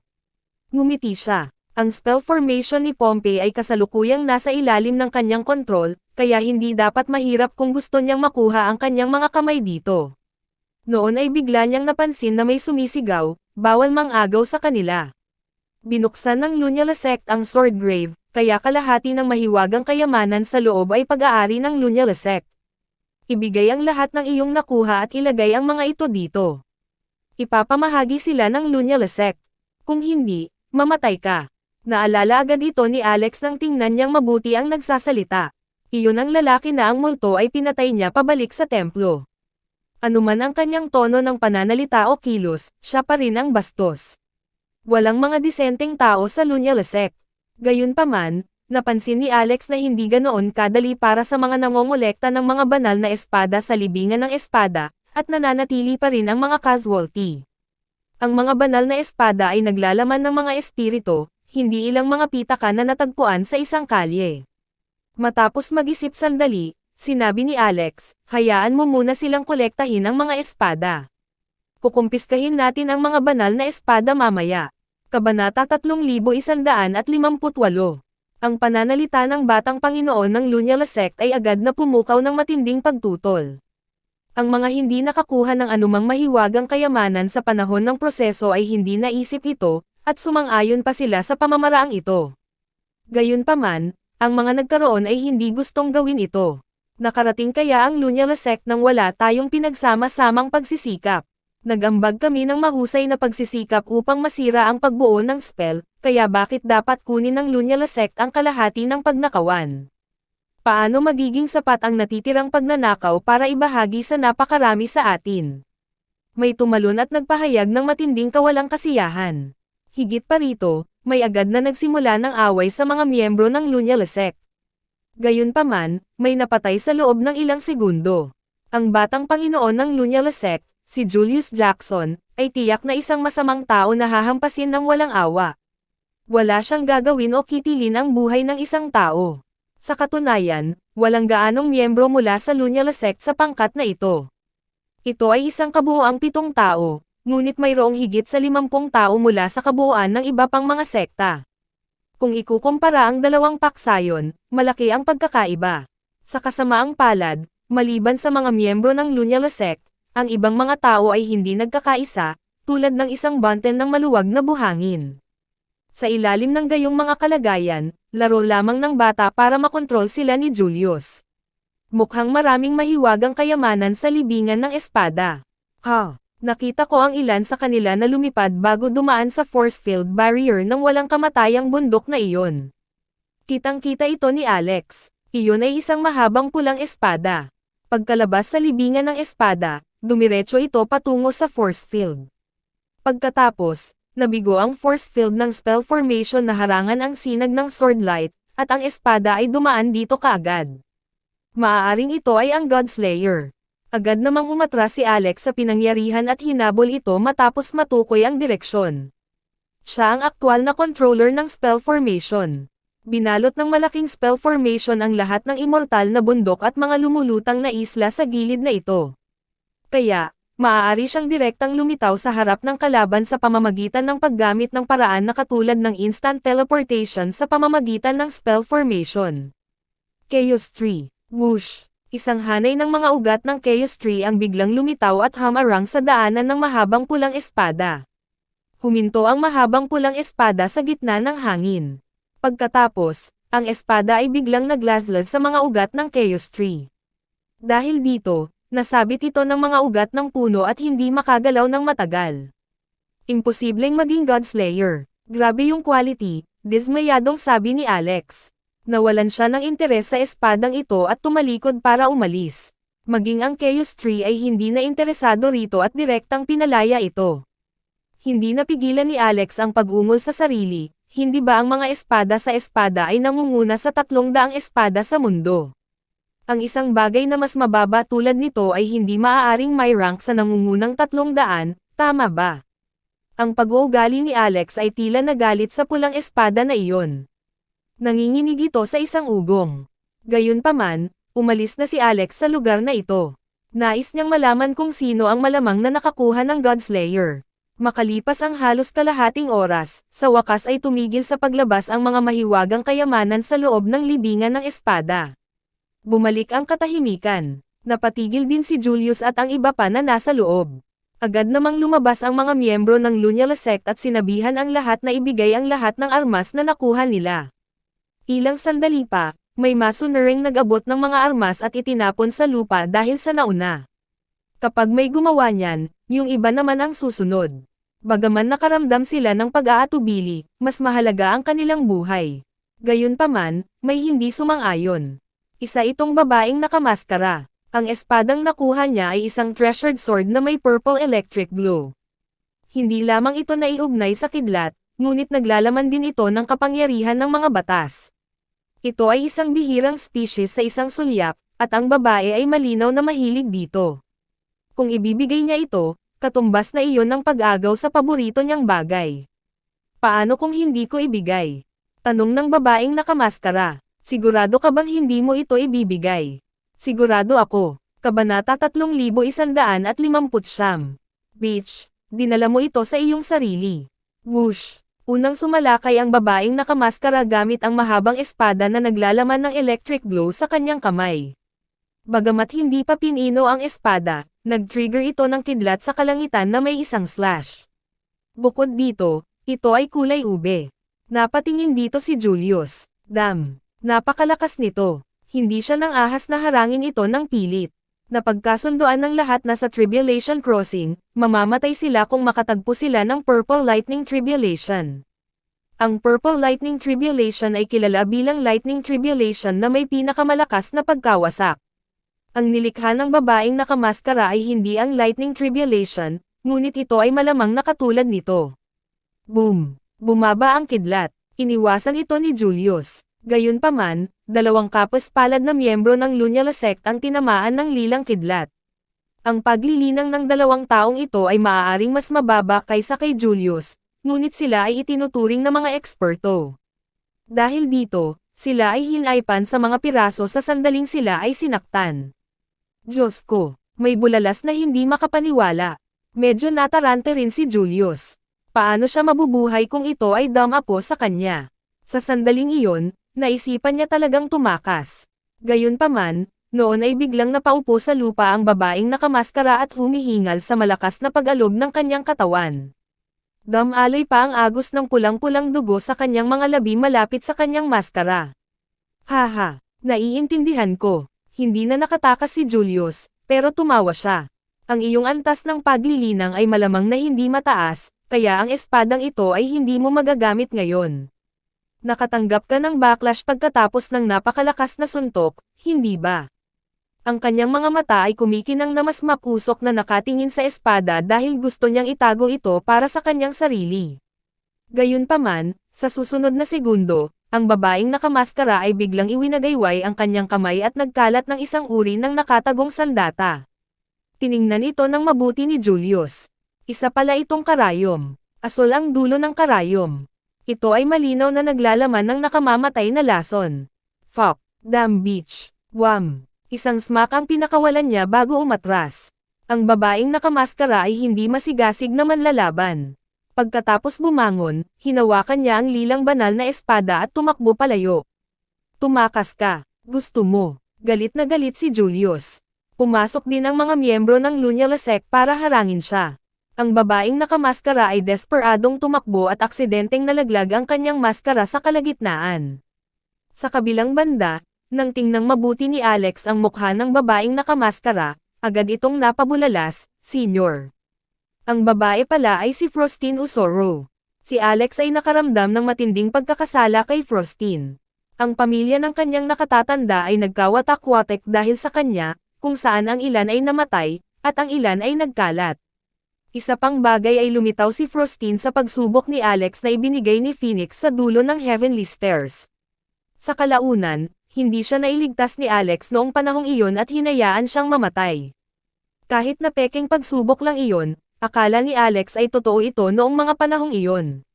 Ngumiti siya. Ang spell formation ni Pompey ay kasalukuyang nasa ilalim ng kanyang kontrol, kaya hindi dapat mahirap kung gusto niyang makuha ang kanyang mga kamay dito. Noon ay bigla niyang napansin na may sumisigaw, bawal mang-agaw sa kanila. Binuksan ng Lunyala sect ang Sword Grave, kaya kalahati ng mahiwagang kayamanan sa loob ay pag-aari ng Lunyala sect. Ibigay ang lahat ng iyong nakuha at ilagay ang mga ito dito. Ipapamahagi sila ng Lunyala sect. Kung hindi, mamatay ka. Naalala agad ito ni Alex nang tingnan niyang mabuti ang nagsasalita. Iyon ang lalaki na ang multo ay pinatay niya pabalik sa templo. Anuman ang kanyang tono ng pananalita o kilos, siya pa rin ang bastos. Walang mga disenteng tao sa Lunyala sect. Gayunpaman, napansin ni Alex na hindi ganoon kadali para sa mga nangongolekta ng mga banal na espada sa libingan ng espada, at nananatili pa rin ang mga casualty. Ang mga banal na espada ay naglalaman ng mga espirito, hindi ilang mga pitaka na natagpuan sa isang kalye. Matapos mag-isip sandali, sinabi ni Alex, hayaan mo muna silang kolektahin ang mga espada. Kukumpiskahin natin ang mga banal na espada mamaya. Kabanata 3158. Ang pananalita ng batang Panginoon ng Lunyala sect ay agad na pumukaw ng matinding pagtutol. Ang mga hindi nakakuha ng anumang mahiwagang kayamanan sa panahon ng proseso ay hindi naisip ito, at sumang-ayon pa sila sa pamamaraang ito. Gayunpaman, ang mga nagkaroon ay hindi gustong gawin ito. Nakarating kaya ang Lunyala sect nang wala tayong pinagsama-samang pagsisikap. Nag-ambag kami ng mahusay na pagsisikap upang masira ang pagbuo ng spell, kaya bakit dapat kunin ng Lunyala sect ang kalahati ng pagnakawan? Paano magiging sapat ang natitirang pagnanakaw para ibahagi sa napakarami sa atin? May tumalon at nagpahayag ng matinding kawalang kasiyahan. Higit pa rito, may agad na nagsimula ng away sa mga miyembro ng Lunyala sect. Gayunpaman, may napatay sa loob ng ilang segundo. Ang batang Panginoon ng Lunyala sect, si Julius Jackson, ay tiyak na isang masamang tao na hahampasin ng walang awa. Wala siyang gagawin o kitilin ang buhay ng isang tao. Sa katunayan, walang gaanong miyembro mula sa Lunyala sect sa pangkat na ito. Ito ay isang kabuuang 7 tao, ngunit mayroong higit sa 50 tao mula sa kabuuan ng iba pang mga sekta. Kung ikukumpara ang dalawang paksayon, malaki ang pagkakaiba. Sa kasamaang palad, maliban sa mga miyembro ng Lunyala sect, ang ibang mga tao ay hindi nagkakaisa, tulad ng isang bunten ng maluwag na buhangin. Sa ilalim ng gayong mga kalagayan, laro lamang ng bata para makontrol sila ni Julius. Mukhang maraming mahiwagang kayamanan sa libingan ng espada. Nakita ko ang ilan sa kanila na lumipad bago dumaan sa force field barrier ng walang kamatayang bundok na iyon. Kitang-kita ito ni Alex. Iyon ay isang mahabang pulang espada. Pagkalabas sa libingan ng espada, dumiretso ito patungo sa force field. Pagkatapos, nabigo ang force field ng spell formation na harangan ang sinag ng sword light, at ang espada ay dumaan dito kaagad. Maaaring ito ay ang Godslayer. Agad namang umatras si Alex sa pinangyarihan at hinabol ito matapos matukoy ang direksyon. Siya ang aktwal na controller ng spell formation. Binalot ng malaking spell formation ang lahat ng immortal na bundok at mga lumulutang na isla sa gilid na ito. Kaya, maaari siyang direktang lumitaw sa harap ng kalaban sa pamamagitan ng paggamit ng paraan na katulad ng instant teleportation sa pamamagitan ng spell formation. Chaos Tree. Whoosh! Isang hanay ng mga ugat ng Chaos Tree ang biglang lumitaw at humarang sa daanan ng mahabang pulang espada. Huminto ang mahabang pulang espada sa gitna ng hangin. Pagkatapos, ang espada ay biglang naglaslad sa mga ugat ng Chaos Tree. Dahil dito, nasabit ito ng mga ugat ng puno at hindi makagalaw ng matagal. Imposibleng maging Godslayer. Grabe yung quality, dismayadong sabi ni Alex. Nawalan siya ng interes sa espadang ito at tumalikod para umalis. Maging ang Chaos Tree ay hindi na interesado rito at direktang pinalaya ito. Hindi napigilan ni Alex ang pag-ungol sa sarili, hindi ba ang mga espada sa espada ay nangunguna sa 300 espada sa mundo? Ang isang bagay na mas mababa tulad nito ay hindi maaaring may rank sa nangungunang 300, tama ba? Ang pag-uugali ni Alex ay tila nagalit sa pulang espada na iyon. Nanginginig ito sa isang ugong. Gayunpaman, umalis na si Alex sa lugar na ito. Nais niyang malaman kung sino ang malamang na nakakuha ng Godslayer. Makalipas ang halos kalahating oras, sa wakas ay tumigil sa paglabas ang mga mahiwagang kayamanan sa loob ng libingan ng espada. Bumalik ang katahimikan. Napatigil din si Julius at ang iba pa na nasa loob. Agad namang lumabas ang mga miyembro ng Lunyala sect at sinabihan ang lahat na ibigay ang lahat ng armas na nakuha nila. Ilang sandali pa, may masunuring nag-abot ng mga armas at itinapon sa lupa dahil sa nauna. Kapag may gumawa niyan, yung iba naman ang susunod. Bagaman nakaramdam sila ng pag-aatubili, mas mahalaga ang kanilang buhay. Gayunpaman, may hindi sumang-ayon. Isa itong babaeng nakamaskara. Ang espadang nakuha niya ay isang treasured sword na may purple electric glow. Hindi lamang ito naiugnay sa kidlat, ngunit naglalaman din ito ng kapangyarihan ng mga batas. Ito ay isang bihirang species sa isang sulyap, at ang babae ay malinaw na mahilig dito. Kung ibibigay niya ito, katumbas na iyon ang pag-agaw sa paborito niyang bagay. Paano kung hindi ko ibigay? Tanong ng babaeng nakamaskara. Sigurado ka bang hindi mo ito ibibigay? Sigurado ako. Kabanata 3159. Bitch, dinala mo ito sa iyong sarili. Whoosh! Unang sumalakay ang babaeng nakamaskara gamit ang mahabang espada na naglalaman ng electric glow sa kanyang kamay. Bagamat hindi pa pinino ang espada, nag-trigger ito ng kidlat sa kalangitan na may isang slash. Bukod dito, ito ay kulay ube. Napatingin dito si Julius. Damn! Napakalakas nito. Hindi siya nang ahas na harangin ito ng pilit. Napagkasunduan ng lahat na sa Tribulation Crossing, mamamatay sila kung makatagpo sila ng Purple Lightning Tribulation. Ang Purple Lightning Tribulation ay kilala bilang Lightning Tribulation na may pinakamalakas na pagkawasak. Ang nilikha ng babaeng nakamaskara ay hindi ang Lightning Tribulation, ngunit ito ay malamang nakatulad nito. Boom! Bumaba ang kidlat. Iniwasan ito ni Julius. Gayunpaman, dalawang kapos-palad na miyembro ng Lunyala sect ang tinamaan ng lilang kidlat. Ang paglilinang ng dalawang taong ito ay maaaring mas mababa kaysa kay Julius, ngunit sila ay itinuturing na mga eksperto. Dahil dito, sila ay hinaypan sa mga piraso sa sandaling sila ay sinaktan. Diyos ko, may bulalas na hindi makapaniwala. Medyo natarante rin si Julius. Paano siya mabubuhay kung ito ay damapo sa kanya? Sa sandaling iyon, naisipan niya talagang tumakas. Gayunpaman, noon ay biglang napaupo sa lupa ang babaeng nakamaskara at humihingal sa malakas na pag-alog ng kanyang katawan. Damalay pa ang agos ng pulang-pulang dugo sa kanyang mga labi malapit sa kanyang maskara. Haha, naiintindihan ko. Hindi na nakatakas si Julius, pero tumawa siya. Ang iyong antas ng paglilinang ay malamang na hindi mataas, kaya ang espadang ito ay hindi mo magagamit ngayon. Nakatanggap ka ng backlash pagkatapos ng napakalakas na suntok, hindi ba? Ang kanyang mga mata ay kumikinang na mas mapusok na nakatingin sa espada dahil gusto niyang itago ito para sa kanyang sarili. Gayunpaman, sa susunod na segundo, ang babaeng nakamaskara ay biglang iwinagayway ang kanyang kamay at nagkalat ng isang uri ng nakatagong sandata. Tiningnan ito ng mabuti ni Julius. Isa pala itong karayom. Asol ang dulo ng karayom. Ito ay malinaw na naglalaman ng nakamamatay na lason. Fuck, damn bitch. Wham! Isang smack ang pinakawalan niya bago umatras. Ang babaeng nakamaskara ay hindi masigasig na manlalaban. Pagkatapos bumangon, hinawakan niya ang lilang banal na espada at tumakbo palayo. Tumakas ka. Gusto mo. Galit na galit si Julius. Pumasok din ang mga miyembro ng Lunyala sect para harangin siya. Ang babaeng nakamaskara ay desperadong tumakbo at aksidenteng nalaglag ang kanyang maskara sa kalagitnaan. Sa kabilang banda, nang tingnang mabuti ni Alex ang mukha ng babaeng nakamaskara, agad itong napabulalas, "Senior." Ang babae pala ay si Frostine Usoro. Si Alex ay nakaramdam ng matinding pagkakasala kay Frostine. Ang pamilya ng kanyang nakatatanda ay nagkawatak-watek dahil sa kanya, kung saan ang ilan ay namatay, at ang ilan ay nagkalat. Isa pang bagay ay lumitaw si Frostine sa pagsubok ni Alex na ibinigay ni Phoenix sa dulo ng Heavenly Stairs. Sa kalaunan, hindi siya nailigtas ni Alex noong panahong iyon at hinayaan siyang mamatay. Kahit na peking pagsubok lang iyon, akala ni Alex ay totoo ito noong mga panahong iyon.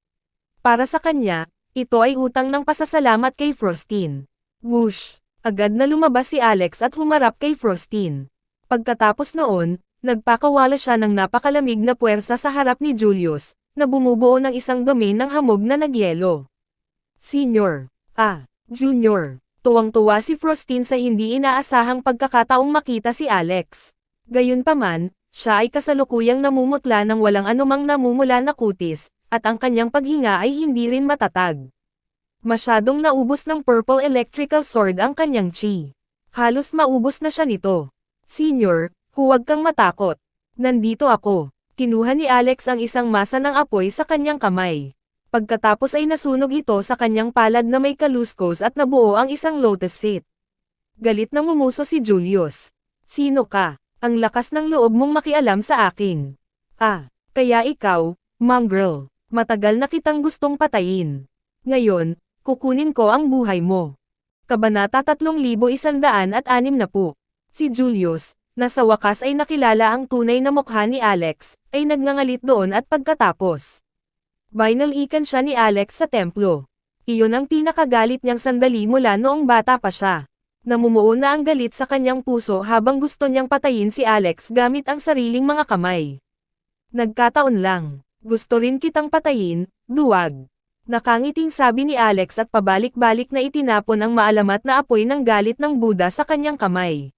Para sa kanya, ito ay utang ng pasasalamat kay Frostine. Whoosh! Agad na lumabas si Alex at humarap kay Frostine. Pagkatapos noon, nagpakawala siya ng napakalamig na puwersa sa harap ni Julius, na bumubuo ng isang domain ng hamog na nagyelo. Senior. Junior. Tuwang-tuwa si Frostine sa hindi inaasahang pagkakataong makita si Alex. Gayunpaman, siya ay kasalukuyang namumutla ng walang anumang namumula na kutis, at ang kanyang paghinga ay hindi rin matatag. Masyadong naubos ng Purple Electrical Sword ang kanyang chi. Halos maubos na siya nito. Senior, huwag kang matakot. Nandito ako. Kinuha ni Alex ang isang masa ng apoy sa kanyang kamay. Pagkatapos ay nasunog ito sa kanyang palad na may kaluskos at nabuo ang isang lotus seed. Galit na ngumuso si Julius. Sino ka? Ang lakas ng loob mong makialam sa akin. Kaya ikaw, mongrel, matagal na kitang gustong patayin. Ngayon, kukunin ko ang buhay mo. Kabanata 3160. Si Julius, na sa wakas ay nakilala ang tunay na mukha ni Alex, ay nagngangalit doon at pagkatapos. Binalikan siya ni Alex sa templo. Iyon ang pinakagalit niyang sandali mula noong bata pa siya. Namumuo na ang galit sa kanyang puso habang gusto niyang patayin si Alex gamit ang sariling mga kamay. Nagkataon lang. Gusto rin kitang patayin, duwag. Nakangiting sabi ni Alex at pabalik-balik na itinapon ang maalamat na apoy ng galit ng Buddha sa kanyang kamay.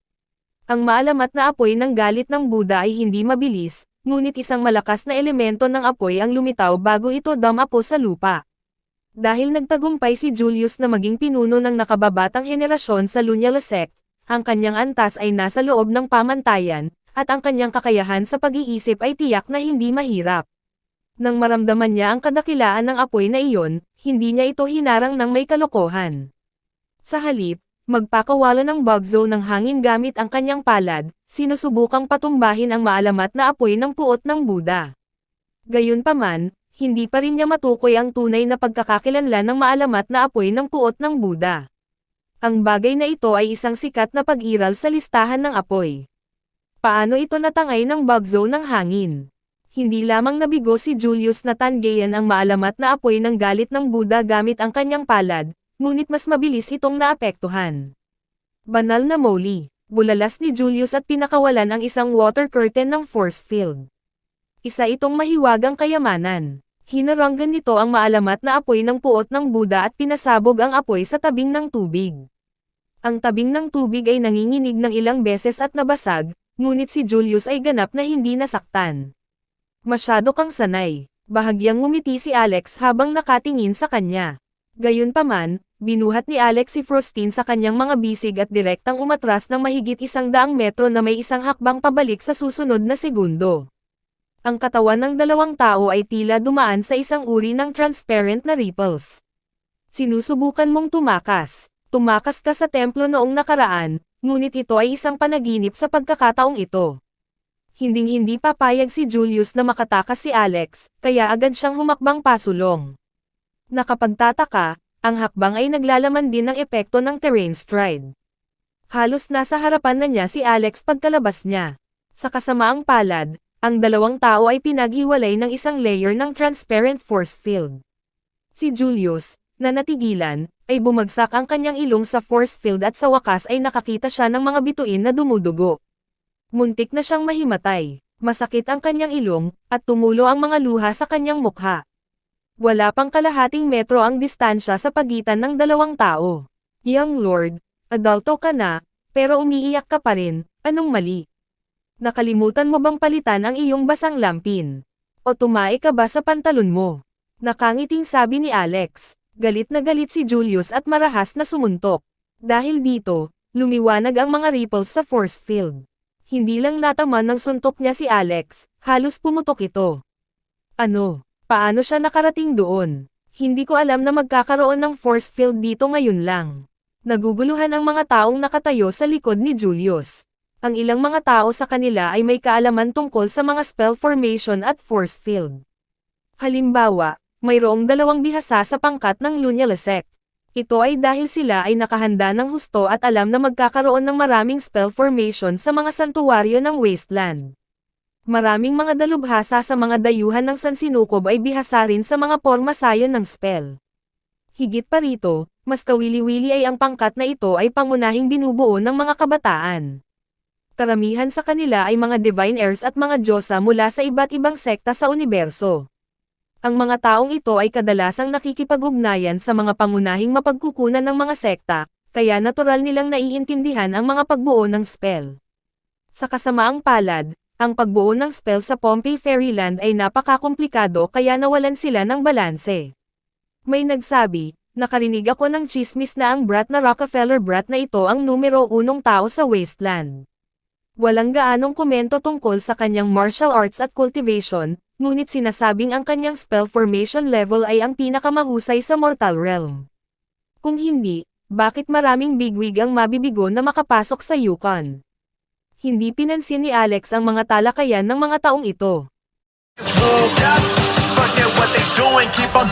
Ang maalamat na apoy ng galit ng Buddha ay hindi mabilis, ngunit isang malakas na elemento ng apoy ang lumitaw bago ito damapo sa lupa. Dahil nagtagumpay si Julius na maging pinuno ng nakababatang henerasyon sa Lunyala sect, ang kanyang antas ay nasa loob ng pamantayan, at ang kanyang kakayahan sa pag-iisip ay tiyak na hindi mahirap. Nang maramdaman niya ang kadakilaan ng apoy na iyon, hindi niya ito hinarang ng may kalokohan. Sa halip, magpakawala ng bugzo ng hangin gamit ang kanyang palad, sinusubukang patumbahin ang maalamat na apoy ng puot ng Buddha. Gayunpaman, hindi pa rin niya matukoy ang tunay na pagkakakilanlan ng maalamat na apoy ng puot ng Buddha. Ang bagay na ito ay isang sikat na pag-iral sa listahan ng apoy. Paano ito natangay ng bugzo ng hangin? Hindi lamang nabigo si Julius na tanggayan ang maalamat na apoy ng galit ng Buddha gamit ang kanyang palad, ngunit mas mabilis itong naapektuhan. Banal na moly, bulalas ni Julius at pinakawalan ang isang water curtain ng force field. Isa itong mahiwagang kayamanan. Hinaranggan nito ang maalamat na apoy ng puot ng Buddha at pinasabog ang apoy sa tabing ng tubig. Ang tabing ng tubig ay nanginginig ng ilang beses at nabasag, ngunit si Julius ay ganap na hindi nasaktan. Masyado kang sanay. Bahagyang ngumiti si Alex habang nakatingin sa kanya. Gayunpaman, binuhat ni Alex si Frostine sa kanyang mga bisig at direktang umatras ng mahigit 100 metro na may isang hakbang pabalik sa susunod na segundo. Ang katawan ng dalawang tao ay tila dumaan sa isang uri ng transparent na ripples. Sinusubukan mong tumakas. Tumakas ka sa templo noong nakaraan, ngunit ito ay isang panaginip sa pagkakataong ito. Hinding-hindi papayag si Julius na makatakas si Alex, kaya agad siyang humakbang pasulong. Nakapagtataka, ang hakbang ay naglalaman din ng epekto ng terrain stride. Halos nasa harapan na niya si Alex pagkalabas niya. Sa kasamaang palad, ang dalawang tao ay pinaghiwalay ng isang layer ng transparent force field. Si Julius, na natigilan, ay bumagsak ang kanyang ilong sa force field at sa wakas ay nakakita siya ng mga bituin na dumudugo. Muntik na siyang mahimatay. Masakit ang kanyang ilong, at tumulo ang mga luha sa kanyang mukha. Wala pang kalahating metro ang distansya sa pagitan ng dalawang tao. Young Lord, adulto ka na, pero umiiyak ka pa rin, anong mali? Nakalimutan mo bang palitan ang iyong basang lampin? O tumae ka ba sa pantalon mo? Nakangiting sabi ni Alex. Galit na galit si Julius at marahas na sumuntok. Dahil dito, lumiwanag ang mga ripples sa force field. Hindi lang nataman ng suntok niya si Alex, halos pumutok ito. Ano? Paano siya nakarating doon? Hindi ko alam na magkakaroon ng force field dito ngayon lang. Naguguluhan ang mga taong nakatayo sa likod ni Julius. Ang ilang mga tao sa kanila ay may kaalaman tungkol sa mga spell formation at force field. Halimbawa, mayroong dalawang bihasa sa pangkat ng Lunyala sect. Ito ay dahil sila ay nakahanda ng husto at alam na magkakaroon ng maraming spell formation sa mga santuwaryo ng wasteland. Maraming mga dalubhasa sa mga dayuhan ng Sansinukob ay bihasa rin sa mga porma sayon ng spell. Higit pa rito, mas kawili-wili ay ang pangkat na ito ay pangunahing binubuo ng mga kabataan. Karamihan sa kanila ay mga divine heirs at mga diyosa mula sa iba't ibang sekta sa universo. Ang mga taong ito ay kadalasang nakikipag-ugnayan sa mga pangunahing mapagkukunan ng mga sekta, kaya natural nilang naiintindihan ang mga pagbuo ng spell. Sa kasamaang palad, ang pagbuo ng spell sa Pompey Fairyland ay napakakomplikado kaya nawalan sila ng balanse. May nagsabi, nakarinig ako ng chismis na ang brat na Rockefeller brat na ito ang numero 1 tao sa Wasteland. Walang gaanong komento tungkol sa kanyang martial arts at cultivation, ngunit sinasabing ang kanyang spell formation level ay ang pinakamahusay sa mortal realm. Kung hindi, bakit maraming bigwig ang mabibigo na makapasok sa Yukon? Hindi pinansin ni Alex ang mga talakayan ng mga taong ito. Forget what they doing, keep on